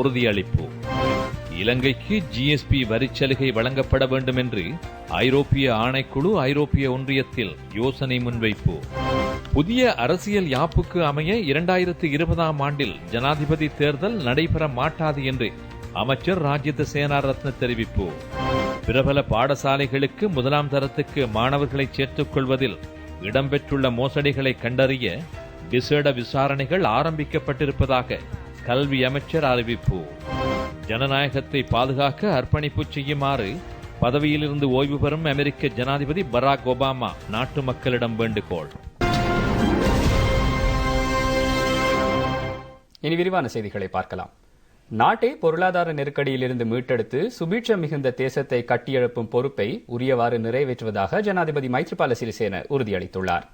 உறுதியளிப்பு. இலங்கைக்கு ஜிஎஸ்பி வரிச்சலுகை வழங்கப்பட வேண்டும் என்று ஐரோப்பிய ஆணைக்குழு ஐரோப்பிய ஒன்றியத்தில் யோசனை முன்வைப்பு. புதிய அரசியல் யாப்புக்கு அமைய 2020ஆம் ஆண்டில் ஜனாதிபதி தேர்தல் நடைபெற மாட்டாது என்று அமைச்சர் ராஜித சேனாரத்ன தெரிவிப்பு. பிரபல பாடசாலைகளுக்கு முதலாம் தரத்துக்கு மாணவர்களை சேர்த்துக் கொள்வதில் இடம்பெற்றுள்ள மோசடிகளை கண்டறிய விசேட விசாரணைகள் ஆரம்பிக்கப்பட்டிருப்பதாக கல்வி அமைச்சர் அறிவிப்பு. ஜனநாயகத்தை பாதுகாக்க அர்ப்பணிப்பு செய்யுமாறு பதவியிலிருந்து ஓய்வு பெறும் அமெரிக்க ஜனாதிபதி பராக் ஒபாமா நாட்டு மக்களிடம் வேண்டுகோள். இனி விரிவான செய்திகளை பார்க்கலாம். நாட்டை பொருளாதார நெருக்கடியிலிருந்து மீட்டெடுத்து சுபீட்சம் மிகுந்த தேசத்தை கட்டியெழுப்பும் பொறுப்பை உரியவாறு நிறைவேற்றுவதாக ஜனாதிபதி மைத்ரிபால சிறிசேன உறுதியளித்துள்ளார்.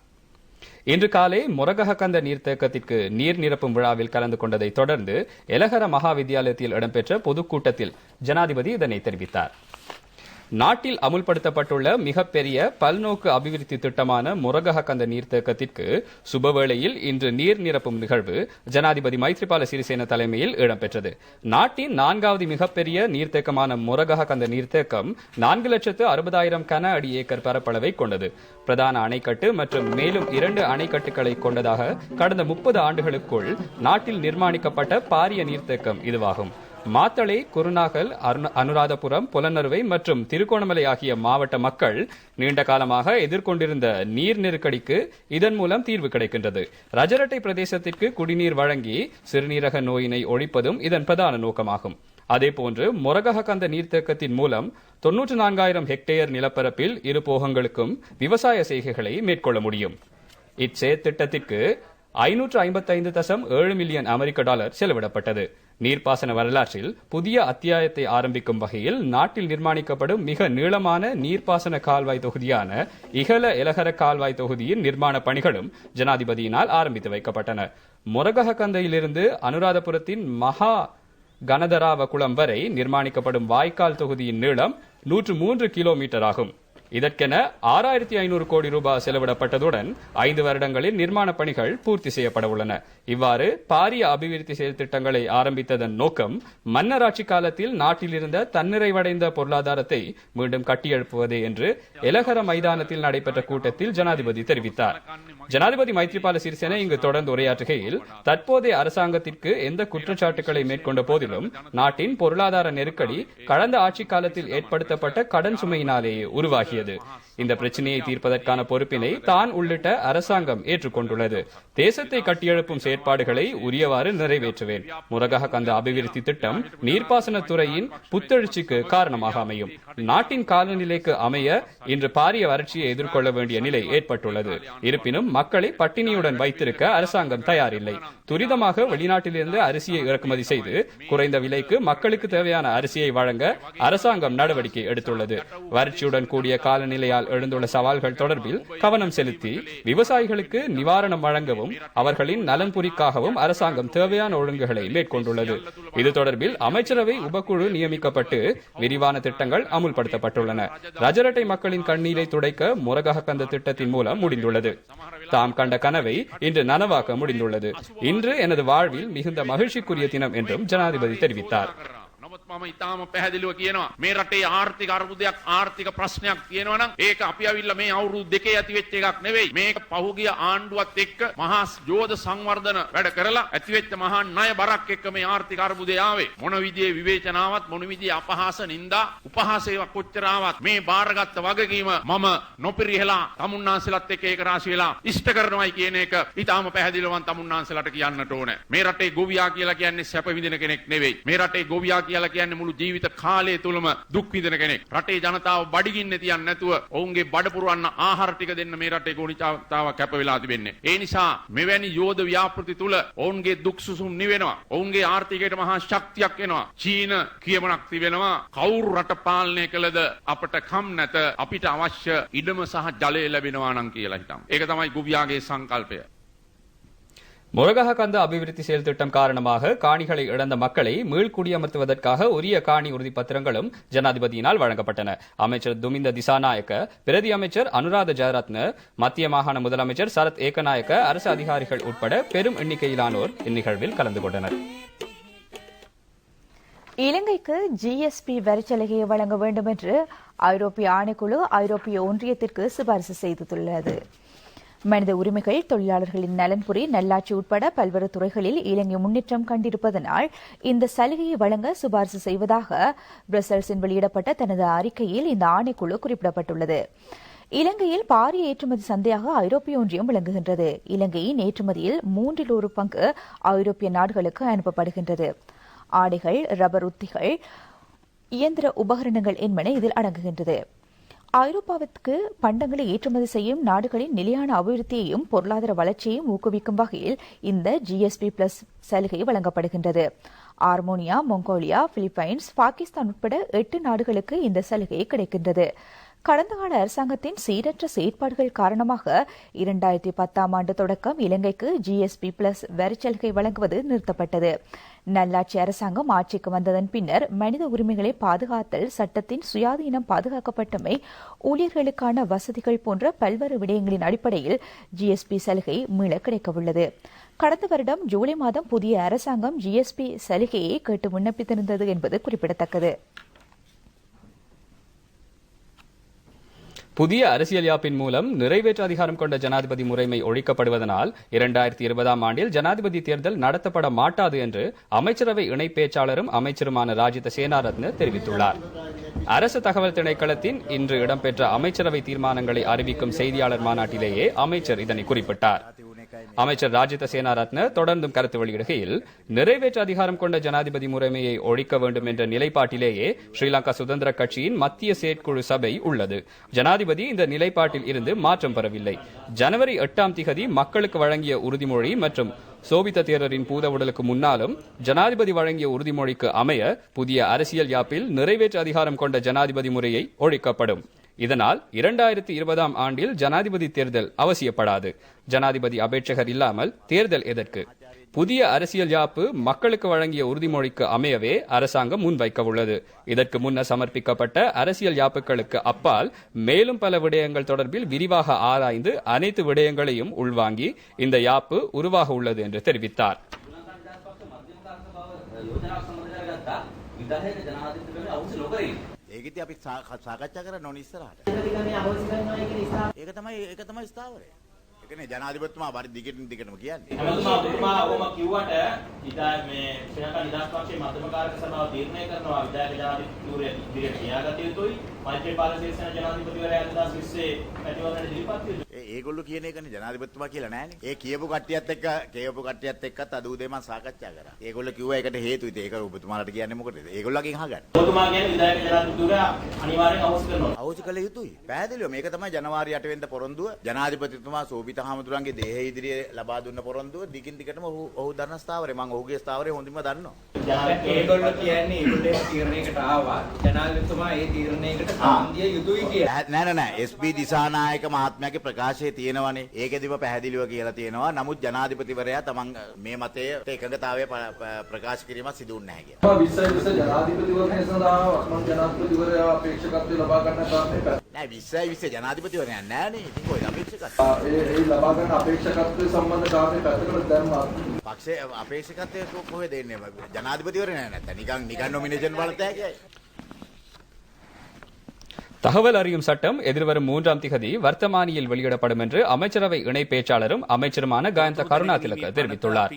இன்று காலை மொரகஹகந்த நீர்த்தேக்கத்திற்கு நீர் நிரப்பும் விழாவில் கலந்து கொண்டதை தொடர்ந்து எலகர மகா வித்தியாலயத்தில் இடம்பெற்ற பொதுக்கூட்டத்தில் ஜனாதிபதி இதனை தெரிவித்தார். நாட்டில் அமுல்படுத்தப்பட்டுள்ள மிகப்பெரிய பல்நோக்கு அபிவிருத்தி திட்டமான மொரகஹகந்த நீர்த்தேக்கத்திற்கு சுபவேளையில் இன்று நீர் நிரப்பும் நிகழ்வு ஜனாதிபதி மைத்ரிபால சிறிசேன தலைமையில் இடம்பெற்றது. நாட்டின் 4வது மிகப்பெரிய நீர்த்தேக்கமான மொரகஹகந்த நீர்த்தேக்கம் 4,60,000 கன அடி ஏக்கர் பரப்பளவை கொண்டது. பிரதான அணைக்கட்டு மற்றும் மேலும் 2 அணைக்கட்டுகளை கொண்டதாக கடந்த 30 ஆண்டுகளுக்குள் நாட்டில் நிர்மாணிக்கப்பட்ட பாரிய நீர்த்தேக்கம் இதுவாகும். மாத்தளை, குருநாகல், அனுராதபுரம், புலனறுவை மற்றும் திருகோணமலை ஆகிய மாவட்ட மக்கள் நீண்ட காலமாக எதிர்கொண்டிருந்த நீர் நெருக்கடிக்கு இதன் மூலம் தீர்வு கிடைக்கின்றது. ரஜரட்டை பிரதேசத்திற்கு குடிநீர் வழங்கி சிறுநீரக நோயினை ஒழிப்பதும் இதன் பிரதான நோக்கமாகும். அதேபோன்று மொரகஹகந்த நீர்த்தேக்கத்தின் மூலம் 94,000 ஹெக்டேயர் நிலப்பரப்பில் இரு போகங்களுக்கும் விவசாய செய்கைகளை மேற்கொள்ள முடியும். இச்செயற்திட்டத்திற்கு $555.7 மில்லியன் அமெரிக்க செலவிடப்பட்டது. நீர்ப்பாசன வரலாற்றில் புதிய அத்தியாயத்தை ஆரம்பிக்கும் வகையில் நாட்டில் நிர்மாணிக்கப்படும் மிக நீளமான நீர்ப்பாசன கால்வாய் தொகுதியான இகல எலகர கால்வாய் தொகுதியின் நிர்மாண பணிகளும் ஜனாதிபதியினால் ஆரம்பித்து வைக்கப்பட்டன. மொரகஹகந்தையிலிருந்து அனுராதபுரத்தின் மகா கனதராவ குளம் வரை நிர்மாணிக்கப்படும் வாய்க்கால் தொகுதியின் நீளம் 103 கிலோமீட்டர் ஆகும். இதற்கென 6,500 கோடி ரூபாய் செலவிடப்பட்டதுடன் 5 வருடங்களில் நிர்மாண பணிகள் பூர்த்தி செய்யப்பட உள்ளன. இவ்வாறு பாரிய அபிவிருத்தி செயல் திட்டங்களை ஆரம்பித்ததன் நோக்கம் மன்னராட்சி காலத்தில் நாட்டில் இருந்த தன்னிறைவடைந்த பொருளாதாரத்தை மீண்டும் கட்டியெழுப்புவதே என்று எலகர மைதானத்தில் நடைபெற்ற கூட்டத்தில் ஜனாதிபதி தெரிவித்தார். ஜனாதிபதி மைத்ரிபால சிறிசேன இங்கு தொடர்ந்து உரையாற்றுகையில் தற்போதைய அரசாங்கத்திற்கு எந்த குற்றச்சாட்டுகளை மேற்கொண்ட போதிலும் நாட்டின் பொருளாதார நெருக்கடி கடந்த ஆட்சி காலத்தில் ஏற்படுத்தப்பட்ட கடன் சுமையினாலேயே உருவாகியது. இந்த பிரச்சனையை தீர்ப்பதற்கான பொறுப்பினை தான் உள்ளிட்ட அரசாங்கம் ஏற்றுக்கொண்டுள்ளது. தேசத்தை கட்டியெழுப்பும் செயற்பாடுகளை உரியவாறு நிறைவேற்றுவேன். மொரகஹகந்த அபிவிருத்தி திட்டம் நீர்ப்பாசன துறையின் புத்தெழுச்சிக்கு காரணமாக அமையும். நாட்டின் காலநிலைக்கு அமைய இன்று பாரிய வறட்சியை எதிர்கொள்ள வேண்டிய நிலை ஏற்பட்டுள்ளது. இருப்பினும் மக்களை பட்டினியுடன் வைத்திருக்க அரசாங்கம் தயாரில்லை. துரிதமாக வெளிநாட்டிலிருந்து அரிசியை இறக்குமதி செய்து குறைந்த விலைக்கு மக்களுக்கு தேவையான அரிசியை வழங்க அரசாங்கம் நடவடிக்கை எடுத்துள்ளது. வறட்சியுடன் கூடிய காலநிலையால் எழுந்துள்ள சவால்கள் தொடர்பில் கவனம் செலுத்தி விவசாயிகளுக்கு நிவாரணம் வழங்கவும் அவர்களின் நலன்புரிக்காகவும் அரசாங்கம் தேவையான ஒழுங்குகளை மேற்கொண்டுள்ளது. இது தொடர்பில் அமைச்சரவை உபக்குழு நியமிக்கப்பட்டு விரிவான திட்டங்கள் அமுல்படுத்தப்பட்டுள்ளன. ரஜரட்டை மக்களின் கண்ணீரை துடைக்க மொரகஹகந்த திட்டத்தின் மூலம் முடிந்துள்ளது. தாம் கண்ட கனவை இன்று நனவாக்க முடிந்துள்ளது. இன்று எனது வாழ்வில் மிகுந்த மகிழ்ச்சிக்குரிய தினம் என்றும் ஜனாதிபதி தெரிவித்தார். මම ඉතාම පැහැදිලිව කියනවා මේ රටේ ආර්ථික අර්බුදයක් ආර්ථික ප්‍රශ්නයක් තියෙනවා නම් ඒක අපි අවිල්ල මේ අවුරුදු දෙකේ ඇති වෙච්ච එකක් නෙවෙයි. මේක පහුගිය ආණ්ඩුවත් එක්ක මහා යෝධ සංවර්ධන වැඩ කරලා ඇති වෙච්ච මහා ණය බරක් එක්ක මේ ආර්ථික අර්බුදය ආවේ. මොන විදිහේ විවේචනාවක් මොන විදිහේ අපහාස නින්දා උපහාසයව කොච්චර ආවත් මේ බාරගත්ත වගකීම මම නොපිරිහෙලා තමුන්නාන්සලත් එක්ක ඒක රාශි වෙලා ඉෂ්ට කරනවායි කියන එක ඉතාම පැහැදිලිව තමුන්නාන්සලට කියන්නට ඕනේ. මේ රටේ ගොවියා කියලා කියන්නේ සැප විඳින කෙනෙක් නෙවෙයි. මේ රටේ ගොවියා කියලා කියන්නේ මුළු ජීවිත කාලය තුලම දුක් විඳින කෙනෙක්. රටේ ජනතාව බඩගින්නේ තියන්නේ නැතුව ඔවුන්ගේ බඩ පුරවන්න ආහාර ටික දෙන්න මේ රටේ ගෝණිතාවක් කැප වෙලා තිබෙන්නේ. ඒ නිසා මෙවැනි යෝධ ව්‍යාපෘති තුල ඔවුන්ගේ දුක් සුසුම් නිවෙනවා. ඔවුන්ගේ ආර්ථිකයට මහා ශක්තියක් එනවා. චීන කියමනක් තිබෙනවා. කවුරු රට පාලනය කළද අපට කම් නැත. අපිට අවශ්‍ය ඉඩම සහ ජලය ලැබෙනවා නම් කියලා හිතමු. ඒක තමයි ගොවියාගේ සංකල්පය. மொரகஹகந்த அபிவிருத்தி செயல் திட்டம் காரணமாக காணிகளை இழந்த மக்களை மீள்குடியமர்த்துவதற்காக உரிய காணி உறுதி பத்திரங்களும் ஜனாதிபதியினால் வழங்கப்பட்டன. அமைச்சர் துமிந்த திசாநாயக்க, பிரதி அமைச்சர் அனுராத ஜெயரத்ன, மத்திய மாகாண முதலமைச்சர் சரத் ஏகநாயக்க, அரசு அதிகாரிகள் உட்பட பெரும் எண்ணிக்கையிலானோர் இந்நிகழ்வில் கலந்து கொண்டனர். இலங்கைக்கு ஜிஎஸ்பி வரிச்சலுகையை வழங்க வேண்டும் என்று ஐரோப்பிய ஆணைக்குழு ஐரோப்பிய ஒன்றியத்திற்கு சிபாரிசு செய்துள்ளது. மனித உரிமைகள், தொழிலாளர்களின் நலன்புரி, நல்லாட்சி உட்பட பல்வேறு துறைகளில் இலங்கை முன்னேற்றம் கண்டிருப்பதனால் இந்த சலுகையை வழங்க சிபாரிசு செய்வதாக பிரசல்ஸில் வெளியிடப்பட்ட தனது அறிக்கையில் இந்த ஆணைக்குழு குறிப்பிடப்பட்டுள்ளது. இலங்கையில் பாரிய ஏற்றுமதி சந்தையாக ஐரோப்பிய ஒன்றியம் விளங்குகின்றது. இலங்கையின் ஏற்றுமதியில் 1/3 ஐரோப்பிய நாடுகளுக்கு அனுப்பப்படுகின்றது. ஆடைகள், ரப்பர் உத்திகள், இயந்திர உபகரணங்கள் என்பன இதில் அடங்குகின்றது. ஐரோப்பாவிற்கு பண்டங்களை ஏற்றுமதி செய்யும் நாடுகளின் நிலையான அபிவிருத்தியையும் பொருளாதார வளர்ச்சியையும் ஊக்குவிக்கும் வகையில் இந்த ஜிஎஸ்பி பிளஸ் சலுகை வழங்கப்படுகின்றது. ஆர்மோனியா, மொங்கோலியா, பிலிப்பைன்ஸ், பாகிஸ்தான் உட்பட 8 நாடுகளுக்கு இந்த சலுகை கிடைக்கின்றது. கடந்த கால அரசாங்கத்தின் சீரற்ற செயற்பாடுகள் காரணமாக 2010ஆம் ஆண்டு தொடக்கம் இலங்கைக்கு ஜிஎஸ்பி பிளஸ் வரிச்சலுகை வழங்குவது நிறுத்தப்பட்டது. நல்லாட்சி அரசாங்கம் ஆட்சிக்கு வந்ததன் பின்னர் மனித உரிமைகளை பாதுகாத்தல், சட்டத்தின் சுயாதீனம் பாதுகாக்கப்பட்டமை, ஊழியர்களுக்கான வசதிகள் போன்ற பல்வேறு விடயங்களின் அடிப்படையில் ஜிஎஸ்பி சலுகை மீள கிடைக்கவுள்ளது. கடந்த வருடம் ஜூலை மாதம் புதிய அரசாங்கம் ஜிஎஸ்பி சலுகையை கேட்டு விண்ணப்பித்திருந்தது என்பது குறிப்பிடத்தக்கது. புதிய அரசியல் யாப்பின் மூலம் நிறைவேற்று அதிகாரம் கொண்ட ஜனாதிபதி முறைமை ஒழிக்கப்படுவதனால் 2020ஆம் ஆண்டில் ஜனாதிபதி தேர்தல் நடத்தப்பட மாட்டாது என்று அமைச்சரவை இணை பேச்சாளரும் அமைச்சருமான ராஜித சேனாரத்ன தெரிவித்துள்ளார். அரசு தகவல் திணைக்களத்தின் இன்று இடம்பெற்ற அமைச்சரவை தீர்மானங்களை அறிவிக்கும் செய்தியாளர் மாநாட்டிலேயே அமைச்சர் இதனை குறிப்பிட்டார். அமைச்சர் ராஜித சேனாரத்ன தொடர்ந்தும் கருத்து வெளியிடுகையில், நிறைவேற்று அதிகாரம் கொண்ட ஜனாதிபதி முறைமையை ஒழிக்க வேண்டும் என்ற நிலைப்பாட்டிலேயே ஸ்ரீலங்கா சுதந்திர கட்சியின் மத்திய செயற்குழு சபை உள்ளது. ஜனாதிபதி இந்த நிலைப்பாட்டில் இருந்து மாற்றம் பெறவில்லை. ஜனவரி 8ஆம் திகதி மக்களுக்கு வழங்கிய உறுதிமொழி மற்றும் சோபித்த தேரரின் பூதவுடலுக்கு முன்னாலும் ஜனாதிபதி வழங்கிய உறுதிமொழிக்கு அமைய புதிய அரசியல் யாப்பில் நிறைவேற்று அதிகாரம் கொண்ட ஜனாதிபதி முறையை ஒழிக்கப்படும். இதனால் 2020ஆம் ஆண்டில் ஜனாதிபதி தேர்தல் அவசியப்படாது. ஜனாதிபதி அபேட்சகர் இல்லாமல் தேர்தல் எதற்கு? புதிய அரசியல் யாப்பு மக்களுக்கு வழங்கிய உறுதிமொழிக்கு அமையவே அரசாங்கம் முன்வைக்க உள்ளது. இதற்கு முன்னர் சமர்ப்பிக்கப்பட்ட அரசியல் யாப்புகளுக்கு அப்பால் மேலும் பல விடயங்கள் தொடர்பில் விரிவாக ஆராய்ந்து அனைத்து விடயங்களையும் உள்வாங்கி இந்த யாப்பு உருவாக உள்ளது என்று தெரிவித்தார். ඒකෙත් අපි සාකච්ඡා කරන්න ඕනේ ඉස්සරහට. ඒක තමයි ස්ථාවරය. ඒ කියන්නේ ජනාධිපතිතුමා බරි දිගටින් දිගටම කියන්නේ. හැමතුමා ඔබම කිව්වට ඉතින් මේ ශ්‍රී ලංකා නිදහස් පක්ෂයේ මධ්‍යමකාරක සභාව තීරණය කරනවා විධායක ජනාධිපතිවරයා ඉදිරියට තියාගත යුතුයි. මෛත්‍රීපාල සිරිසේන ජනාධිපතිවරයා 2020 මැතිවරණයට ඉදිරිපත් වෙනවා. ඒගොල්ලෝ කියන එකනේ ජනාධිපතිතුමා කියලා නෑනේ. ඒ කියපු කට්ටියත් එක්කත් අද උදේ මම සාකච්ඡා කරා. ඒගොල්ලෝ කිව්වා ඒකට හේතු ඉතින් ඒක ඔබතුමාලට කියන්නේ මොකටද? ඒගොල්ලෝගෙන් අහගන්න. ඔබතුමා කියන්නේ විධායක ජනාධිපතිවරයා අනිවාර්යෙන් අවශ්‍ය කරනවා. අවශ්‍ය කළ යුතුයි. පැහැදිලිව මේක තමයි ජනවාරි 8 වෙනිදා පොරොන්දුව. ජනාධිපතිතුමා සෝබිත හාමුදුරන්ගේ දේහය ඉදිරියේ ලබා දුන්න පොරොන්දුව දිගින් දිගටම ඔහු දරන ස්ථාවරය. මම ඔහුගේ ස්ථාවරය හොඳින්ම දන්නවා. ඒගොල්ලෝ කියන්නේ ඒගොල්ලෝ තීරණයකට ආවා. ජනාධිපතිතුමා ඒ තීරණයකට සම්බන්ධිය යුතුයි කියලා. නෑ SP දිසානායක මහත්මයාගේ ප්‍රකාශයේ තියෙනවනේ. ඒකෙදිම පැහැදිලිව කියලා තියෙනවා. නමුත් ජනාධිපතිවරයා තමන් මේ මතයට එකඟතාවය ප්‍රකාශ කිරීමක් සිදු වුණේ නැහැ කියලා. 20 ජනාධිපතිවරණය සඳහා වර්තමාන ජනාධිපතිවරයා අපේක්ෂකත්වය ලබා ගන්න කාරණේ නෑ 20 ජනාධිපතිවරයා නෑනේ. ඉතින් කොයි අපේක්ෂකත්වය? ඒ ලබා ගන්න අපේක්ෂකත්වය සම්බන්ධ කාරණේ පැත්තකට දැම්මා. පක්ෂයේ අපේක්ෂකත්වය කොහෙද එන්නේ? ජනාධිපතිවරයා නෑ නැත්නම් නිකන් නොමිනේෂන් බලතෑගයි. தகவல் அறியும் சட்டம் எதிர்வரும் 3ஆம் திகதி வர்த்தமானியில் வெளியிடப்படும் என்று அமைச்சரவை இணை பேச்சாளரும் அமைச்சருமான காயந்த கருணாதிலக தெரிவித்துள்ளார்.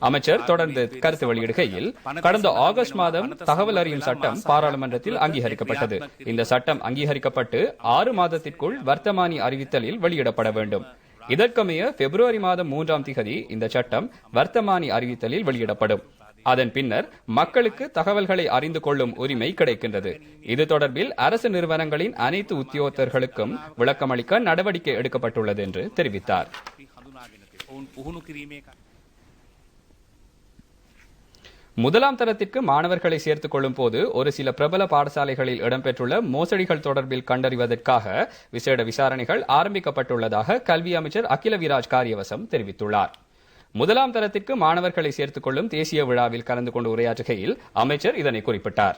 அமைச்சர் தொடர்ந்து கருத்து வெளியிடுகையில், கடந்த ஆகஸ்ட் மாதம் தகவல் அறியும் சட்டம் பாராளுமன்றத்தில் அங்கீகரிக்கப்பட்டது. இந்த சட்டம் அங்கீகரிக்கப்பட்டு 6 மாதத்திற்குள் வர்த்தமானி அறிவித்தலில் வெளியிடப்பட வேண்டும். இதற்கமைய பிப்ரவரி மாதம் 3ஆம் திகதி இந்த சட்டம் வர்த்தமானி அறிவித்தலில் வெளியிடப்படும். அதன் பின்னர் மக்களுக்கு தகவல்களை அறிந்து கொள்ளும் உரிமை கிடைக்கின்றது. இது தொடர்பில் அரசு நிறுவனங்களின் அனைத்து உத்தியோகத்தர்களுக்கும் விளக்கமளிக்க நடவடிக்கை எடுக்கப்பட்டுள்ளது என்று தெரிவித்தார். முதலாம் தரத்திற்கு மாணவர்களை சேர்த்துக் கொள்ளும் போது ஒரு சில பிரபல பாடசாலைகளில் இடம்பெற்றுள்ள மோசடிகள் தொடர்பில் கண்டறிவதற்காக விசேட விசாரணைகள் ஆரம்பிக்கப்பட்டுள்ளதாக கல்வி அமைச்சர் அகில விராஜ் காரியவசம் தெரிவித்துள்ளார். முதலாம் தரத்திற்கு மாணவர்களை சேர்த்துக் கொள்ளும் தேசிய விழாவில் கலந்து கொண்டு உரையாற்றுகையில் அமைச்சர் இதனை குறிப்பிட்டார்.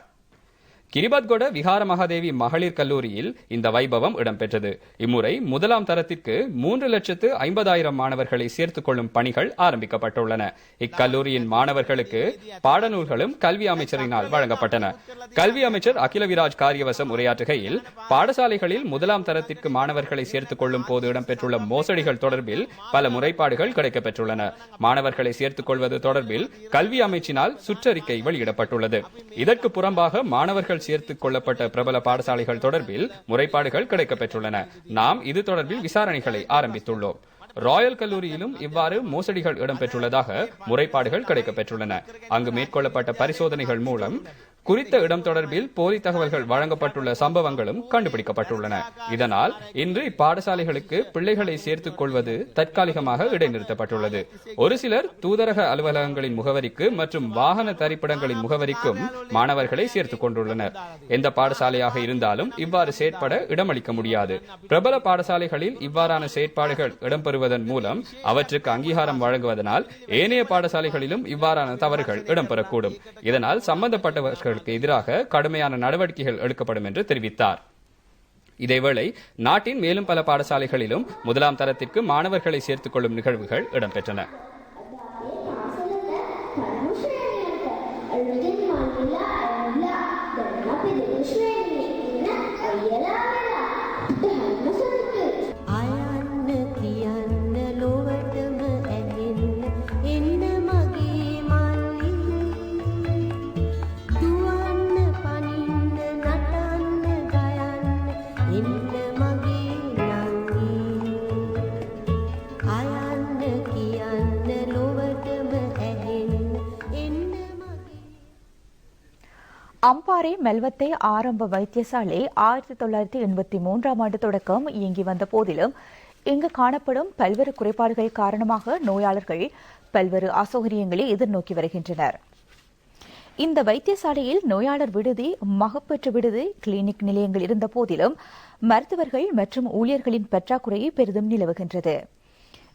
கிரிபத்கொட விஹார மகாதேவி மகளிர் கல்லூரியில் இந்த வைபவம் இடம்பெற்றது. இம்முறை முதலாம் தரத்திற்கு 3,50,000 மாணவர்களை சேர்த்துக் கொள்ளும் பணிகள் ஆரம்பிக்கப்பட்டுள்ளன. இக்கல்லூரியின் மாணவர்களுக்கு பாடநூல்களும் கல்வி அமைச்சரினால் வழங்கப்பட்டன. கல்வி அமைச்சர் அகில விராஜ் காரியவசம் உரையாற்றுகையில், பாடசாலைகளில் முதலாம் தரத்திற்கு மாணவர்களை சேர்த்துக் கொள்ளும் போது இடம்பெற்றுள்ள மோசடிகள் தொடர்பில் பல முறைப்பாடுகள் கிடைக்கப்பெற்றுள்ளன. மாணவர்களை சேர்த்துக் கொள்வது தொடர்பில் கல்வி அமைச்சினால் சுற்றறிக்கை வெளியிடப்பட்டுள்ளது. இதற்கு புறம்பாக மாணவர்கள் சேர்த்துக் கொள்ளப்பட்ட பிரபல பாடசாலைகள் தொடர்பில் முறைப்பாடுகள் கிடைக்கப்பெற்றுள்ளன. நாம் இது தொடர்பில் விசாரணைகளை ஆரம்பித்துள்ளோம். ராயல் கல்லூரியிலும் இவ்வாறு மோசடிகள் இடம்பெற்றுள்ளதாக முறைப்பாடுகள் கிடைக்கப்பெற்றுள்ளன. அங்கு மேற்கொள்ளப்பட்ட பரிசோதனைகள் மூலம் குறித்த இடம் தொடர்பில் போலி தகவல்கள் வழங்கப்பட்டுள்ள சம்பவங்களும் கண்டுபிடிக்கப்பட்டுள்ளன. இதனால் இன்று இப்பாடசாலைகளுக்கு பிள்ளைகளை சேர்த்துக் கொள்வது தற்காலிகமாக இடைநிறுத்தப்பட்டுள்ளது. ஒரு சிலர் தூதரக அலுவலகங்களின் முகவரிக்கு மற்றும் வாகன தரிப்பிடங்களின் முகவரிக்கும் மாணவர்களை சேர்த்துக் கொண்டுள்ளனர். எந்த பாடசாலையாக இருந்தாலும் இவ்வாறு செயற்பட இடமளிக்க முடியாது. பிரபல பாடசாலைகளில் இவ்வாறான செயற்பாடுகள் இடம்பெறுவதன் மூலம் அவற்றுக்கு அங்கீகாரம் வழங்குவதனால் ஏனைய பாடசாலைகளிலும் இவ்வாறான தவறுகள் இடம்பெறக்கூடும். இதனால் சம்பந்தப்பட்டவர்கள் எதிராக கடுமையான நடவடிக்கைகள் எடுக்கப்படும் என்று தெரிவித்தார். இதேவேளை நாட்டின் மேலும் பல பாடசாலைகளிலும் முதலாம் தரத்திற்கு மாணவர்களை சேர்த்துக் கொள்ளும் நிகழ்வுகள் இடம்பெற்றன. அம்பாறை மெல்வத்தை ஆரம்ப வைத்தியசாலை 1983ஆம் ஆண்டு தொடக்கம் இயங்கி வந்த போதிலும் இங்கு காணப்படும் பல்வேறு குறைபாடுகள் காரணமாக நோயாளர்கள் பல்வேறு அசௌகரியங்களை எதிர்நோக்கி வருகின்றனர். இந்த வைத்தியசாலையில் நோயாளர் விடுதி, மகப்பேற்று விடுதி, கிளினிக் நிலையங்கள் இருந்த போதிலும் மருத்துவர்கள் மற்றும் ஊழியர்களின் பற்றாக்குறை பெரிதும் நிலவுகின்றது.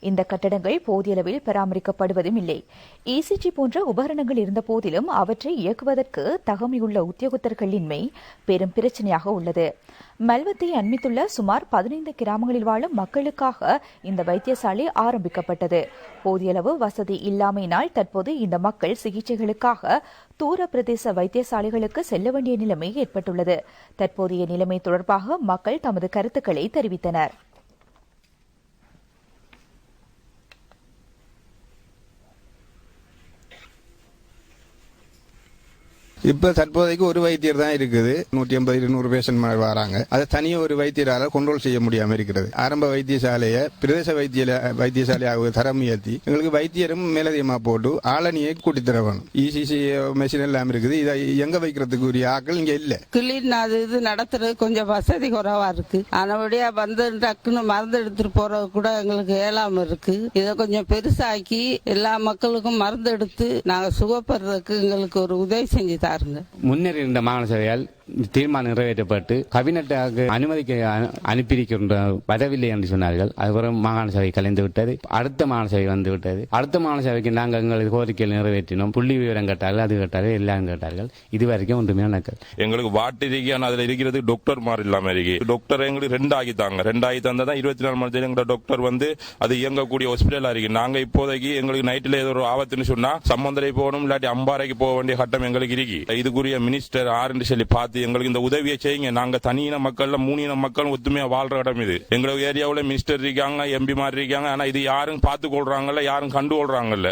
இந்த கட்டடங்கள் போதிய அளவில் பராமரிக்கப்படுவதும் இல்லை. இசிஜி போன்ற உபகரணங்கள் இருந்த போதிலும் அவற்றை இயக்குவதற்கு தகமையுள்ள உத்தியோகத்தர்களின்மை பெரும் பிரச்சனையாக உள்ளது. மல்வத்தை அண்மித்துள்ள சுமார் 15 கிராமங்களில் வாழும் மக்களுக்காக இந்த வைத்தியசாலை ஆரம்பிக்கப்பட்டது. போதிய அளவு வசதி இல்லாமையினால் தற்போது இந்த மக்கள் சிகிச்சைகளுக்காக தூர பிரதேச வைத்தியசாலைகளுக்கு செல்ல வேண்டிய நிலைமை ஏற்பட்டுள்ளது. தற்போதைய நிலைமை தொடர்பாக மக்கள் தமது கருத்துக்களை தெரிவித்தனர். இப்ப தற்போதைக்கு ஒரு வைத்தியர் தான் இருக்குது. 180-200 பேஷண்ட் வராங்க. அதை தனியாக ஒரு வைத்தியரால கண்ட்ரோல் செய்ய முடியாம இருக்கிறது. ஆரம்ப வைத்தியசாலையை பிரதேச வைத்தியசாலையாக தரம் உயர்த்தி எங்களுக்கு வைத்தியரும் மேலதிகமா போட்டு ஆளணியை கூட்டி தரணும். இசிசி மெஷின் எல்லாம் இருக்குது. இதை எங்க வைக்கிறதுக்கு உரிய ஆக்கள் இங்க இல்ல. கிளீன் இது நடத்துறது கொஞ்சம் வசதி குறைவா இருக்கு. ஆனபடியா வந்து டக்குன்னு மருந்து எடுத்துட்டு போறது கூட எங்களுக்கு ஏலாம இருக்கு. இதை கொஞ்சம் பெருசாக்கி எல்லா மக்களுக்கும் மருந்து எடுத்து நாங்க சுகப்படுறதுக்கு எங்களுக்கு ஒரு உதவி செஞ்சு முன்னர் இருந்த மாகாண சபையால் தீர்மானம் நிறைவேற்றப்பட்டு கபினட்டாக அனுமதிக்க அனுப்பியிருக்கின்ற வரவில்லை என்று சொன்னார்கள். அதுபோல மாகாண சபை கலைந்து விட்டது. அடுத்த மாகாண சபை வந்து விட்டது. அடுத்த மாகாண சபைக்கு நாங்கள் எங்களுக்கு கோரிக்கைகள் நிறைவேற்றினோம். புள்ளி விவரம் கேட்டார்கள், அது கேட்டார்கள், எல்லாம் கேட்டார்கள். இதுவரைக்கும் ஒன்றுமே நடக்கல. எங்களுக்கு வாட்டு இருக்கான அதுல இருக்கிறது டாக்டர் மாதிரி இல்லாம இருக்கு. டாக்டர் எங்களுக்கு 2 ஆகி தந்ததான் 24 மணி நேரம் எங்களோட டாக்டர் வந்து அது இயங்கக்கூடிய ஹாஸ்பிட்டலா இருக்கு. நாங்க இப்போதைக்கு எங்களுக்கு நைட்ல ஏதோ ஒரு ஆபத்துன்னு சொன்னா சம்பந்தரை போகணும், இல்லாட்டி அம்பாறைக்கு போக வேண்டிய கட்டம் எங்களுக்கு இருக்கு. இதுக்குரிய மினிஸ்டர் ஆறுன்னு சொல்லி பார்த்து எங்களுக்கு இந்த உதவியை செய்யுங்க. நாங்க தனியின மக்கள் 3 இன மக்கள் ஒத்துமையா வாழ்ற இடம் இது. எங்க ஏரியாவுல மினிஸ்டர் இருக்காங்க, எம்பி மாதிரி இருக்காங்க. ஆனா இது யாரும் பார்த்து கொள்றாங்கல்ல, யாரும் கண்டு கொள்றாங்கல்ல.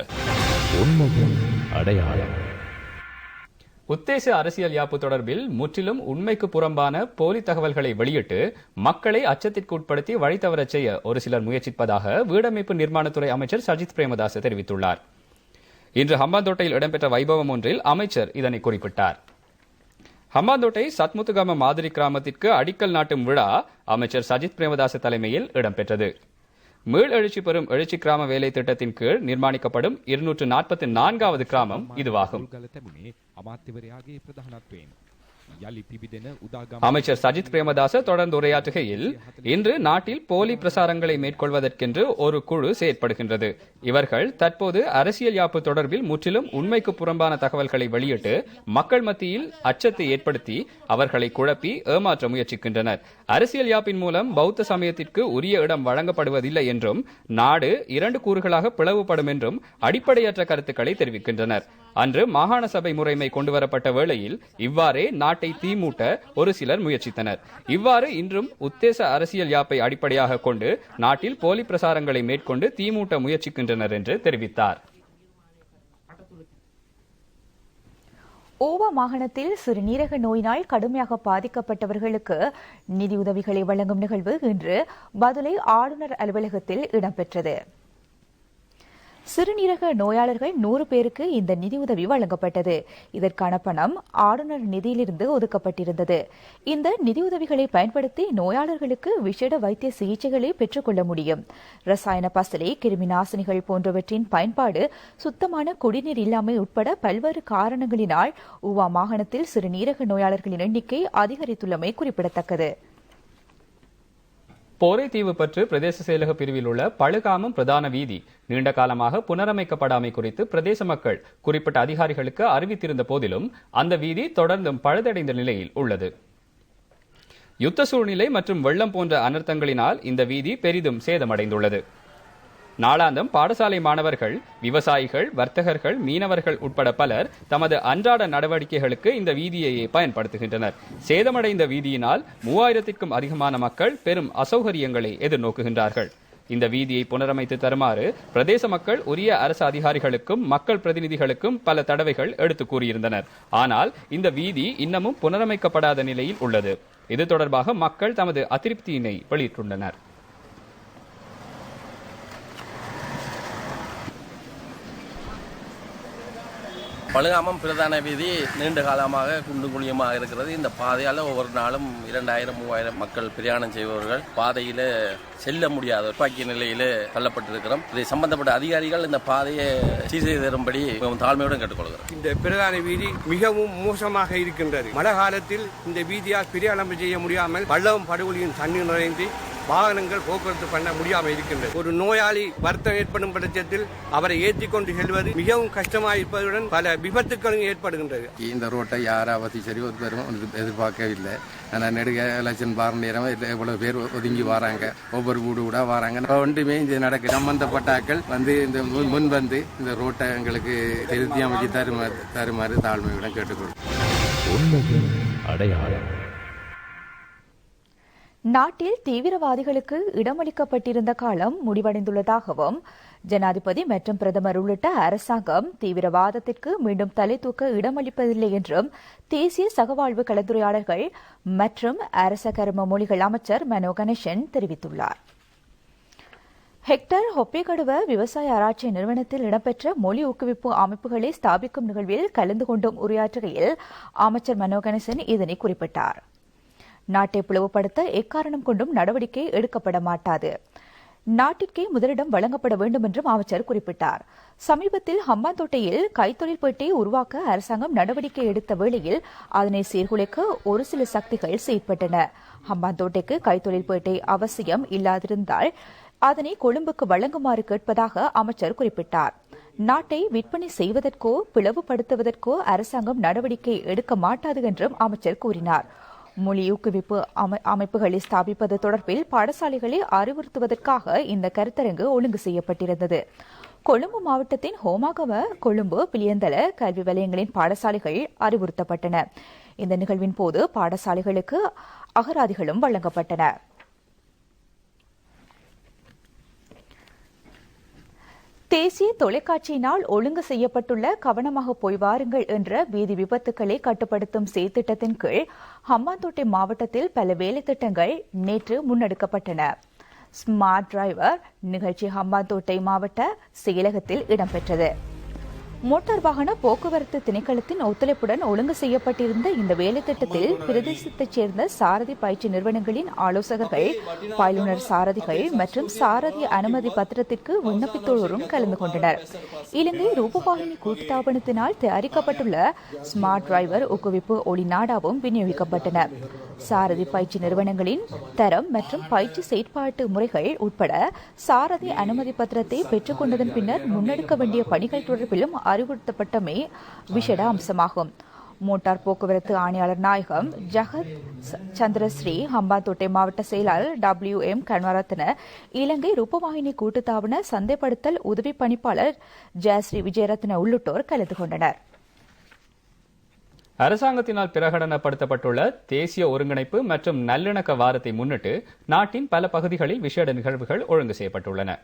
உத்தேச அரசியல் யாப்பு தொடர்பில் முற்றிலும் உண்மைக்கு புறம்பான போலி தகவல்களை வெளியிட்டு மக்களை அச்சத்திற்கு உட்படுத்தி வழி தவறச் செய்ய ஒரு சிலர் முயற்சிப்பதாக வீடமைப்பு நிர்மாணத்துறை அமைச்சர் சஜித் பிரேமதாச தெரிவித்துள்ளார். இன்று ஹம்பாந்தோட்டையில் இடம்பெற்ற வைபவம் ஒன்றில் அமைச்சர் இதனை குறிப்பிட்டார். ஹம்பாந்தோட்டை சத்முத்துகாம மாதிரி கிராமத்திற்கு அடிக்கல் நாட்டும் விழா அமைச்சர் சஜித் பிரேமதாச தலைமையில் இடம்பெற்றது. மீள் எழுச்சி பெறும் எழுச்சி கிராம வேலை திட்டத்தின் கீழ் நிர்மாணிக்கப்படும் 244வது கிராமம் இதுவாகும். அமைச்சர் சஜித் பிரேமதாச தொடர்ந்து உரையாற்றுகையில், இன்று நாட்டில் போலி பிரசாரங்களை மேற்கொள்வதற்கென்று ஒரு குழு செயற்படுகின்றது. இவர்கள் தற்போது அரசியல் யாப்பு தொடர்பில் முற்றிலும் உண்மைக்கு புறம்பான தகவல்களை வெளியிட்டு மக்கள் மத்தியில் அச்சத்தை ஏற்படுத்தி அவர்களை குழப்பி ஏமாற்ற முயற்சிக்கின்றனர். அரசியல் யாப்பின் மூலம் பௌத்த சமயத்திற்கு உரிய இடம் வழங்கப்படுவதில்லை என்றும் நாடு 2 கூறுகளாக பிளவுபடும் என்றும் அடிப்படையற்ற கருத்துக்களை தெரிவிக்கின்றனர். அன்று மாகாண சபை முறைமை கொண்டுவரப்பட்ட வேளையில் இவ்வாறே நாட்டை தீமூட்ட ஒரு சிலர் முயற்சித்தனர். இவ்வாறு இன்றும் உத்தேச அரசியல் யாப்பை அடிப்படையாக கொண்டு நாட்டில் போலி பிரசாரங்களை மேற்கொண்டு தீமூட்ட முயற்சிக்கின்றனர் என்று தெரிவித்தார். ஓவா மாகாணத்தில் சிறுநீரக நோயினால் கடுமையாக பாதிக்கப்பட்டவர்களுக்கு நிதியுதவிகளை வழங்கும் நிகழ்வு இன்று பதுளை ஆளுநர் அலுவலகத்தில் இடம்பெற்றது. சிறுநீரக நோயாளர்கள் 100 பேருக்கு இந்த நிதியுதவி வழங்கப்பட்டது. இதற்கான பணம் ஆளுநர் நிதியிலிருந்து ஒதுக்கப்பட்டிருந்தது. இந்த நிதியுதவிகளை பயன்படுத்தி நோயாளர்களுக்கு விசேட வைத்திய சிகிச்சைகளை பெற்றுக்கொள்ள முடியும். ரசாயன பசலை, கிருமி நாசினிகள் போன்றவற்றின் பயன்பாடு, சுத்தமான குடிநீர் இல்லாமை உட்பட பல்வேறு காரணங்களினால் ஊவா மாகாணத்தில் சிறுநீரக நோயாளர்களின் எண்ணிக்கை அதிகரித்துள்ளமை குறிப்பிடத்தக்கது. போரைத்தீவு பற்று பிரதேச செயலக பிரிவில் உள்ள பழுகாமம் பிரதான வீதி நீண்ட காலமாக புனரமைக்கப்படாமை குறித்து பிரதேச மக்கள் குறிப்பிட்ட அதிகாரிகளுக்கு அறிவித்திருந்த போதிலும் அந்த வீதி தொடர்ந்தும் பழுதடைந்த நிலையில் உள்ளது. யுத்த சூழ்நிலை மற்றும் வெள்ளம் போன்ற அனர்த்தங்களினால் இந்த வீதி பெரிதும் சேதமடைந்துள்ளது. நாளாந்தம் பாடசாலை மாணவர்கள், விவசாயிகள், வர்த்தகர்கள், மீனவர்கள் உட்பட பலர் தமது அன்றாட நடவடிக்கைகளுக்கு இந்த வீதியையே பயன்படுத்துகின்றனர். சேதமடைந்த வீதியினால் 3000க்கும் அதிகமான மக்கள் பெரும் அசௌகரியங்களை எதிர்நோக்குகின்றார்கள். இந்த வீதியை புனரமைத்து தருமாறு பிரதேச மக்கள் உரிய அரசு அதிகாரிகளுக்கும் மக்கள் பிரதிநிதிகளுக்கும் பல தடவைகள் எடுத்து கூறியிருந்தனர். ஆனால் இந்த வீதி இன்னமும் புனரமைக்கப்படாத நிலையில் உள்ளது. இது தொடர்பாக மக்கள் தமது அதிருப்தியினை வெளியிட்டுள்ளனர். பழுகாமம் பிரதான வீதி நீண்ட காலமாக குண்டு குழியமாக இருக்கிறது. இந்த பாதையால் ஒவ்வொரு நாளும் 2000-3000 மக்கள் பிரயாணம் செய்பவர்கள் பாதையில செல்ல முடியாத பாக்கிய நிலையில தள்ளப்பட்டிருக்கிறோம். இதை சம்பந்தப்பட்ட அதிகாரிகள் இந்த பாதையை சீர் செய்து தரும்படி தாழ்மையுடன் கேட்டுக்கொள்கிறோம். இந்த பிரதான வீதி மிகவும் மோசமாக இருக்கின்றது. மழை காலத்தில் இந்த வீதியால் பிரயாணம் செய்ய முடியாமல் பள்ளம் படுகொலியின் தண்ணீர் நிறைந்து வாகனங்கள் போக்குவரத்து பண்ண முடியாமல் இருக்கின்றது. ஒரு நோயாளி வருத்தம் ஏற்படும் பட்சத்தில் அவரை ஏற்றி கொண்டு செல்வது மிகவும் கஷ்டமாக இருப்பதுடன் பல விபத்துக்களும் ஏற்படுகின்றது. இந்த ரோட்டை யாராவது சரி எதிர்பார்க்கவில்லை. ஆனால் நெடுக எலெக்ஷன் பார நேரம் இவ்வளவு பேர் ஒதுங்கி வராங்க, ஒவ்வொரு வீடு கூட வராங்க. ஒன்றுமே இந்த நடக்க சம்பந்தப்பட்டாக்கள் வந்து இந்த முன் வந்து இந்த ரோட்டை எங்களுக்கு திருத்தி அமைச்சு தருமாறு தாழ்மையுடன் கேட்டுக்கொள்ளும். நாட்டில் தீவிரவாதிகளுக்கு இடமளிக்கப்பட்டிருந்த காலம் முடிவடைந்துள்ளதாகவும் ஜனாதிபதி மற்றும் பிரதமர் உள்ளிட்ட அரசாங்கம் தீவிரவாதத்திற்கு மீண்டும் தலை தூக்க இடமளிப்பதில்லை என்றும் தேசிய சகவாழ்வு கலந்துரையாடல்கள் மற்றும் அரச கரும மொழிகள் அமைச்சர் மனோ கணேசன் தெரிவித்துள்ளார். ஹெக்டர் ஹொப்பேகடுவ விவசாய ஆராய்ச்சி நிறுவனத்தில் இடம்பெற்ற மொழி ஊக்குவிப்பு அமைப்புகளை ஸ்தாபிக்கும் நிகழ்வில் கலந்து கொண்டும் உரையாற்றுகையில் அமைச்சர் மனோ கணேசன் இதனை குறிப்பிட்டார். நாட்டை பிளவுபடுத்த எக்காரணம் கொண்டும் நடவடிக்கை எடுக்கப்பட மாட்டாது. நாட்டிற்கே முதலிடம் வழங்கப்பட வேண்டும் என்றும் அமைச்சர் குறிப்பிட்டார். சமீபத்தில் ஹம்பாந்தோட்டையில் கைத்தொழில் பேட்டை உருவாக்க அரசாங்கம் நடவடிக்கை எடுத்த வேளையில் அதனை சீர்குலைக்க ஒரு சில சக்திகள் செயற்பட்டன. ஹம்பாந்தோட்டைக்கு கைத்தொழில் பேட்டை அவசியம் இல்லாதிருந்தால் அதனை கொழும்புக்கு வழங்குமாறு கேட்பதாக அமைச்சர் குறிப்பிட்டார். நாட்டை விற்பனை செய்வதற்கோ பிளவுபடுத்துவதற்கோ அரசாங்கம் நடவடிக்கை எடுக்க மாட்டாது என்றும் அமைச்சர் கூறினார். மொழி ஊக்குவிப்பு அமைப்புகளை ஸ்தாபிப்பது தொடர்பில் பாடசாலைகளை அறிவுறுத்துவதற்காக இந்த கருத்தரங்கு ஒழுங்கு செய்யப்பட்டிருந்தது. கொழும்பு மாவட்டத்தின் ஹோமாகம, கொழும்பு, பிளியந்தல கல்வி வலயங்களின் பாடசாலைகள் அறிவுறுத்தப்பட்டன. இந்த நிகழ்வின் போது பாடசாலைகளுக்கு அகராதிகளும் வழங்கப்பட்டன. தேசிய தொலைக்காட்சியினால் ஒழுங்கு செய்யப்பட்டுள்ள கவனமாக போய் வாருங்கள் என்ற வீதி விபத்துக்களை கட்டுப்படுத்தும் செயற்திட்டத்தின் கீழ் ஹம்பாந்தோட்டை மாவட்டத்தில் பல வேலைத்திட்டங்கள் நேற்று முன்னெடுக்கப்பட்டன. ஸ்மார்ட் டிரைவர் நிகழ்ச்சி ஹம்பாந்தோட்டை மாவட்ட செயலகத்தில் இடம்பெற்றது. மோட்டார் வாகன போக்குவரத்து திணைக்களத்தின் ஒத்துழைப்புடன் ஒழுங்கு செய்யப்பட்டிருந்த இந்த வேலை திட்டத்தில் பிரதேசத்தைச் சேர்ந்த சாரதி பயிற்சி நிறுவனங்களின் ஆலோசகர்கள், பயிலுனர் சாரதிகள் மற்றும் சாரதி அனுமதி பத்திரத்திற்கு விண்ணப்பித்தோரும் கலந்து கொண்டனர். இலங்கை ரூபவாகினி கூட்டுத்தாபனத்தினால் தயாரிக்கப்பட்டுள்ள ஸ்மார்ட் டிரைவர் ஊக்குவிப்பு ஒளி நாடாவும் விநியோகிக்கப்பட்டன. சாரதி பயிற்சி நிறுவனங்களின் தரம் மற்றும் பயிற்சி செயற்பாட்டு முறைகள் உட்பட சாரதி அனுமதி பத்திரத்தை பெற்றுக் கொண்டதன் பின்னர் முன்னெடுக்க வேண்டிய பணிகள் தொடர்பிலும் அறிவுறுத்தப்பட்டமே விசேட அம்சமாகும். மோட்டார் போக்குவரத்து ஆணையாளர் நாயகம் ஜகத் சந்திரஸ்ரீ, ஹம்பாந்தோட்டை மாவட்ட செயலாளர் WM கன்வரத்ன, இலங்கை ரூபவாகினி கூட்டுத்தாபன சந்தைப்படுத்தல் உதவி பணிப்பாளர் ஜெயஸ்ரீ விஜயரத்ன உள்ளிட்டோர் கலந்து கொண்டனர். அரசாங்கத்தினால் பிரகடனப்படுத்தப்பட்டுள்ள தேசிய ஒருங்கிணைப்பு மற்றும் நல்லிணக்க வாரத்தை முன்னிட்டு நாட்டின் பல பகுதிகளில் விசேட நிகழ்வுகள் ஒழுங்கு செய்யப்பட்டுள்ளன.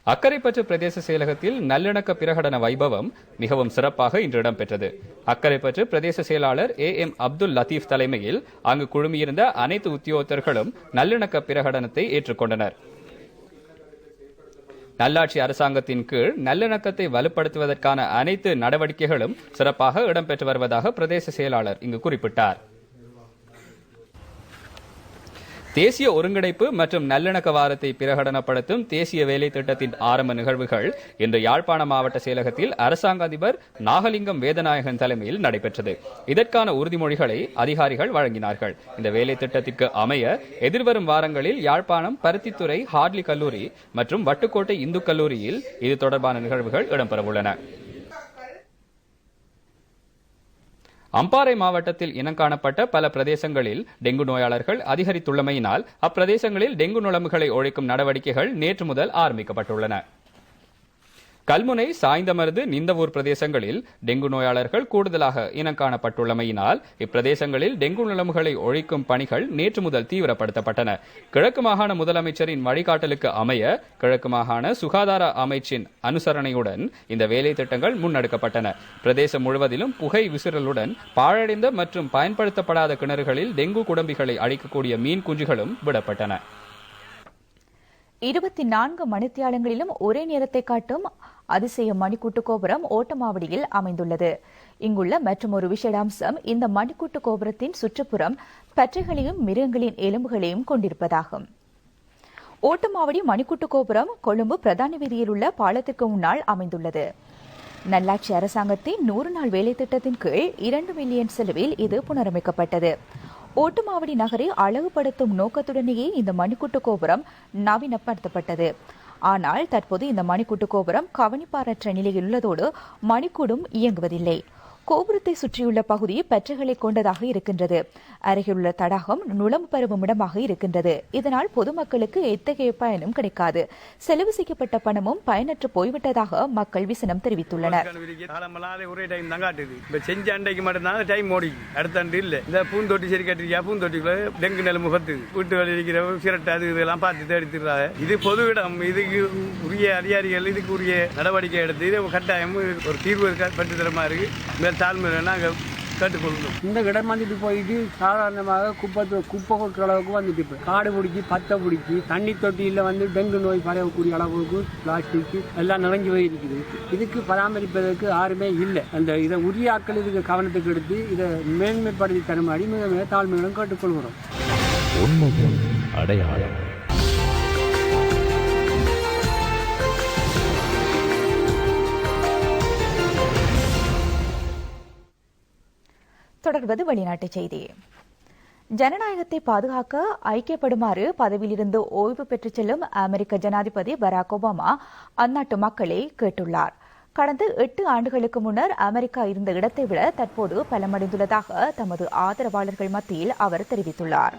அக்கரைப்பற்று பிரதேச செயலகத்தில் நல்லிணக்க பிரகடன வைபவம் மிகவும் சிறப்பாக இன்று இடம்பெற்றது. அக்கரைப்பற்று பிரதேச செயலாளர் AM அப்துல் லத்தீப் தலைமையில் அங்கு குழுமியிருந்த அனைத்து உத்தியோகத்தர்களும் நல்லிணக்க பிரகடனத்தை ஏற்றுக்கொண்டனர். நல்லாட்சி அரசாங்கத்தின் கீழ் நல்லிணக்கத்தை வலுப்படுத்துவதற்கான அனைத்து நடவடிக்கைகளும் சிறப்பாக இடம்பெற்று வருவதாக பிரதேச செயலாளர் இங்கு குறிப்பிட்டார். தேசிய ஒருங்கிணைப்பு மற்றும் நல்லிணக்க வாரத்தை பிரகடனப்படுத்தும் தேசிய வேலை திட்டத்தின் ஆரம்ப நிகழ்வுகள் இன்று யாழ்ப்பாண மாவட்ட செயலகத்தில் அரசாங்க அதிபர் நாகலிங்கம் வேதநாயகன் தலைமையில் நடைபெற்றது. இதற்கான உறுதிமொழிகளை அதிகாரிகள் வழங்கினார்கள். இந்த வேலை திட்டத்திற்கு அமைய எதிர்வரும் வாரங்களில் யாழ்ப்பாணம் பருத்தித்துறை ஹார்ட்லி கல்லூரி மற்றும் வட்டுக்கோட்டை இந்து கல்லூரியில் இது தொடர்பான நிகழ்வுகள் இடம்பெறவுள்ளன. அம்பாறை மாவட்டத்தில் இனங்காணப்பட்ட பல பிரதேசங்களில் டெங்கு நோயாளர்கள் அதிகரித்துள்ளமையினால் அப்பிரதேசங்களில் டெங்கு நுளம்புகளை ஒழிக்கும் நடவடிக்கைகள் நேற்று முதல் ஆரம்பிக்கப்பட்டுள்ளன. கல்முனை, சாய்ந்தமருது, நிந்தவூர் பிரதேசங்களில் டெங்கு நோயாளர்கள் கூடுதலாக இனங்காணப்பட்டுள்ளமையினால் இப்பிரதேசங்களில் டெங்கு நுளம்புகளை ஒழிக்கும் பணிகள் நேற்று முதல் தீவிரப்படுத்தப்பட்டன. கிழக்கு மாகாண முதலமைச்சரின் வழிகாட்டலுக்கு அமைய கிழக்கு மாகாண சுகாதார அமைச்சின் அனுசரணையுடன் இந்த வேலை திட்டங்கள் முன்னெடுக்கப்பட்டன. பிரதேசம் முழுவதிலும் புகை விசிறலுடன் பாழடைந்த மற்றும் பயன்படுத்தப்படாத கிணறுகளில் டெங்கு குடம்பிகளை அழிக்கக்கூடிய மீன் குஞ்சுகளும் விடப்பட்டன. 24 மணித்தியாலங்களிலும் ஒரே நேரத்தை காட்டும் அதிசய மணிக்கூட்டு கோபுரம் ஓட்டமாவடியில் அமைந்துள்ளது. இங்குள்ள மற்றொரு விசேடாம்சம் இந்த மணிக்கூட்டு கோபுரத்தின் சுற்றுப்புறம் பற்றைகளையும் மிருகங்களின் எலும்புகளையும் கொண்டிருப்பதாகும். ஓட்டமாவடி மணிக்கூட்டு கோபுரம் கொழும்பு பிரதான வீதியில் உள்ள பாலத்திற்கு முன்னால் அமைந்துள்ளது. நல்லாட்சி அரசாங்கத்தின் 100 நாள் வேலை திட்டத்தின் கீழ் 2 மில்லியன் செலவில் இது புனரமைக்கப்பட்டது. ஓட்டமாவடி நகரை அழகுபடுத்தும் நோக்கத்துடனேயே இந்த மணிக்கூட்டு கோபுரம் நவீனப்படுத்தப்பட்டது. ஆனால் தற்போது இந்த மணிக்கூட்டு கோபுரம் கவனிப்பாரற்ற நிலையில் உள்ளதோடு மணிக்கூடும் இயங்குவதில்லை. கோபுரத்தை சுற்றியுள்ள பகுதி பற்றைகளை கொண்டதாக இருக்கின்றது. அருகிலுள்ள தடாகம் நுளம்பு பரவும் இடமாக இருக்கின்றது. இதனால் பொதுமக்களுக்கு எத்தகைய பயனும் கிடைக்காது. செலவு செய்யப்பட்ட பணமும் பயனற்று போய்விட்டதாக மக்கள் விசனம் தெரிவித்துள்ளனர். பூந்தொட்டி சரி கட்டிருக்கா, பூந்தொட்டிக்குள்ள டெங்கு நிலமு பத்து வீட்டுகள் இருக்கிற சிரட்டை அது இதெல்லாம் பார்த்து தேடித்துறாங்க. இது பொது இடம். இதுக்கு உரிய அதிகாரிகள் இதுக்கு உரிய நடவடிக்கை எடுத்து இது கட்டாயம் ஒரு தீர்வு பெற்று தரமா இருக்கு. இந்த இடம் வந்துட்டு போயிட்டு சாதாரணமாக குப்பை கொட்டுற அளவுக்கு வந்துட்டு காடு பிடிச்சி பத்தை பிடிச்சி தண்ணி தொட்டியில் வந்து டெங்கு நோய் பரவக்கூடிய அளவுக்கு பிளாஸ்டிக் எல்லாம் நிறைஞ்சு போயிருக்குது. இதுக்கு பராமரிப்பதற்கு யாருமே இல்லை. அந்த இதை உரிய ஆட்கள் இதுக்கு கவனத்துக்கு எடுத்து இதை மேன்மைப்படுத்தி தருமாறி மிக மிக தாழ்மையுடன் கேட்டுக்கொள்கிறோம். அடையாளம் தொடர்வது வெளிநாட்டுச் செய்தி. ஜனநாயகத்தை பாதுகாக்க ஐக்கியப்படுமாறு பதவியிலிருந்து ஓய்வு பெற்றுச் செல்லும் அமெரிக்க ஜனாதிபதி பராக் ஒபாமா அந்நாட்டு மக்களை கேட்டுள்ளார். கடந்த 8 ஆண்டுகளுக்கு முன்னர் அமெரிக்கா இருந்த இடத்தை விட தற்போது பலமடைந்துள்ளதாக தமது ஆதரவாளர்கள் மத்தியில் அவர் தெரிவித்துள்ளார்.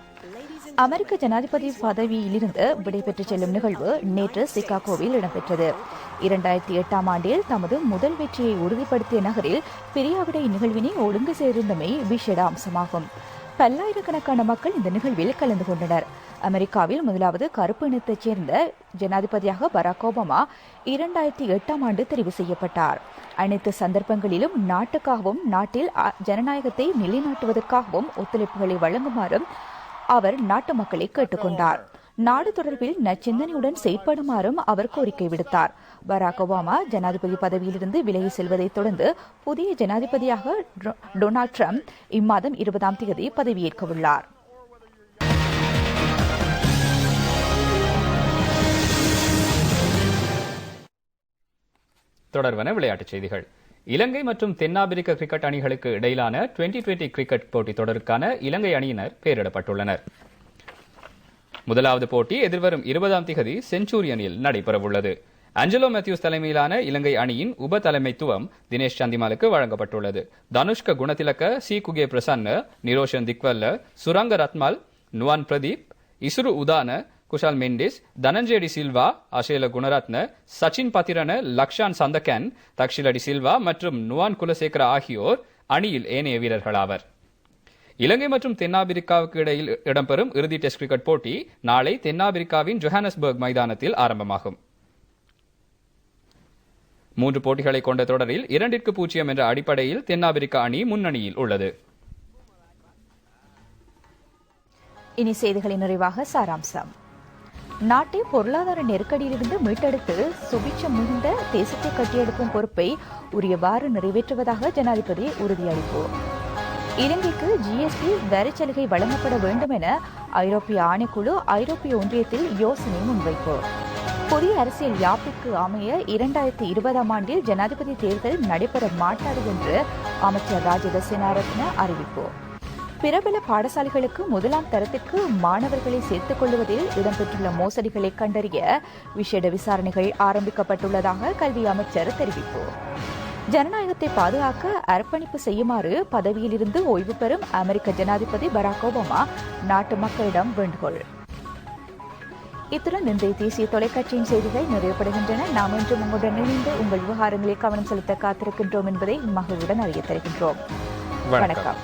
அமெரிக்க ஜனாதிபதி பதவியிலிருந்து விடைபெற்றுச் செல்லும் நிகழ்வு நேற்று சிகாகோவில் இடம்பெற்றது. 2008ஆம் ஆண்டில் தமது முதல் வெற்றியை உறுதிப்படுத்திய நகரில் பிரியாவிடை நிகழ்வினை ஒழுங்கு செய்திருந்தமை விசேட அம்சமாகும். பல்லாயிரக்கணக்கான மக்கள் இந்த நிகழ்வில் கலந்து கொண்டனர். அமெரிக்காவில் முதலாவது கருப்பு இனத்தைச் சேர்ந்த ஜனாதிபதியாக பராக் ஒபாமா 2008ஆம் ஆண்டு தெரிவு செய்யப்பட்டார். அனைத்து சந்தர்ப்பங்களிலும் நாட்டுக்காகவும் நாட்டில் ஜனநாயகத்தை நிலைநாட்டுவதற்காகவும் ஒத்துழைப்புகளை வழங்குமாறும் அவர் நாட்டு மக்களை கேட்டுக்கொண்டார். நாடு தொடர்பில் நச்சிந்தனையுடன் செயற்படுமாறும் அவர் கோரிக்கை விடுத்தார். பராக் ஒபாமா ஜனாதிபதி பதவியிலிருந்து விலகி செல்வதைத் தொடர்ந்து புதிய ஜனாதிபதியாக டொனால்ட் ட்ரம்ப் இம்மாதம் 20ஆம் தேதி பதவியேற்கவுள்ளார். தொடர்வன விளையாட்டுச் செய்திகள். இலங்கை மற்றும் தென்னாப்பிரிக்க கிரிக்கெட் அணிகளுக்கு இடையிலான 2020 கிரிக்கெட் போட்டித் தொடருக்கான இலங்கை அணியினர் பெயரிடப்பட்டுள்ளனர். முதலாவது போட்டி எதிர்வரும் 20ஆம் தேதி செஞ்சுரியனில் நடைபெறவுள்ளது. ஆஞ்சலோ மேத்யூஸ் தலைமையிலான இலங்கை அணியின் உப தலைமைத்துவம் தினேஷ் சந்திமாலுக்கு வழங்கப்பட்டுள்ளது. தனுஷ்க குணதிலக்க, சி குகே பிரசன்ன, நிரோஷன் திக்வல்ல, சுரங்க ரத்மல், நுவான் பிரதீப், இசுரு உதான, குஷால் மெண்டிஸ், தனஞ்சய டி சில்வா, அஷேல குணரத்ன, சச்சின் பத்திரன, லக்ஷான் சந்தகன், தக்ஷில டி சில்வா மற்றும் நுவான் குலசேகர ஆகியோர் அணியில் ஏனைய வீரர்களாவர். இலங்கை மற்றும் தென்னாப்பிரிக்காவுக்கு இடையில் இடம்பெறும் இறுதி டெஸ்ட் கிரிக்கெட் போட்டி நாளை தென்னாப்பிரிக்காவின் ஜோஹானஸ்பர்க் மைதானத்தில் ஆரம்பமாகும். 3 போட்டிகளை கொண்ட தொடரில் 2-0 என்ற அடிப்படையில் தென்னாப்பிரிக்கா அணி முன்னணியில் உள்ளது. இனி செய்திகளின் நிறைவாக சாராம்சம். நாட்டை பொருளாதார நெருக்கடியிலிருந்து மீட்டெடுத்து சுபிட்சம் மிகுந்த தேசத்தை கட்டியெடுக்கும் பொறுப்பை உரியவாறு நிறைவேற்றுவதாக ஜனாதிபதி உறுதியளிப்பு. இலங்கைக்கு ஜிஎஸ்டி வரிச் சலுகை வழங்கப்பட வேண்டும் என ஐரோப்பிய ஆணைக்குழு ஐரோப்பிய ஒன்றியத்தில் யோசனை முன்வைப்பு. புதிய அரசியல் யாப்பிற்கு அமைய 2020ஆம் ஆண்டில் ஜனாதிபதி தேர்தல் நடைபெற மாட்டாது என்று அமைச்சர் ராஜித சேனாரத்ன அறிவிப்பு. பிரபல பாடசாலைகளுக்கு 1ஆம் தரத்திற்கு மாணவர்களை சேர்த்துக் கொள்வதில் இடம்பெற்றுள்ள மோசடிகளை கண்டறிய விசேட விசாரணைகள் ஆரம்பிக்கப்பட்டுள்ளதாக கல்வி அமைச்சர் தெரிவிப்பு. ஜனநாயகத்தை பாதுகாக்க அர்ப்பணிப்பு செய்யுமாறு பதவியிலிருந்து ஓய்வு பெறும் அமெரிக்க ஜனாதிபதி பராக் ஒபாமா நாட்டு மக்களிடம் வேண்டுகோள். இத்துடன் இன்றைய தேசிய தொலைக்காட்சியின் செய்திகள் நிறைவுபடுகின்றன. நாம் இன்று உங்களுடன் இணைந்து உங்கள் விவகாரங்களில் கவனம் செலுத்த காத்திருக்கின்றோம் என்பதை மகிழ்வுடன் அறிய தருகின்றோம். வணக்கம்.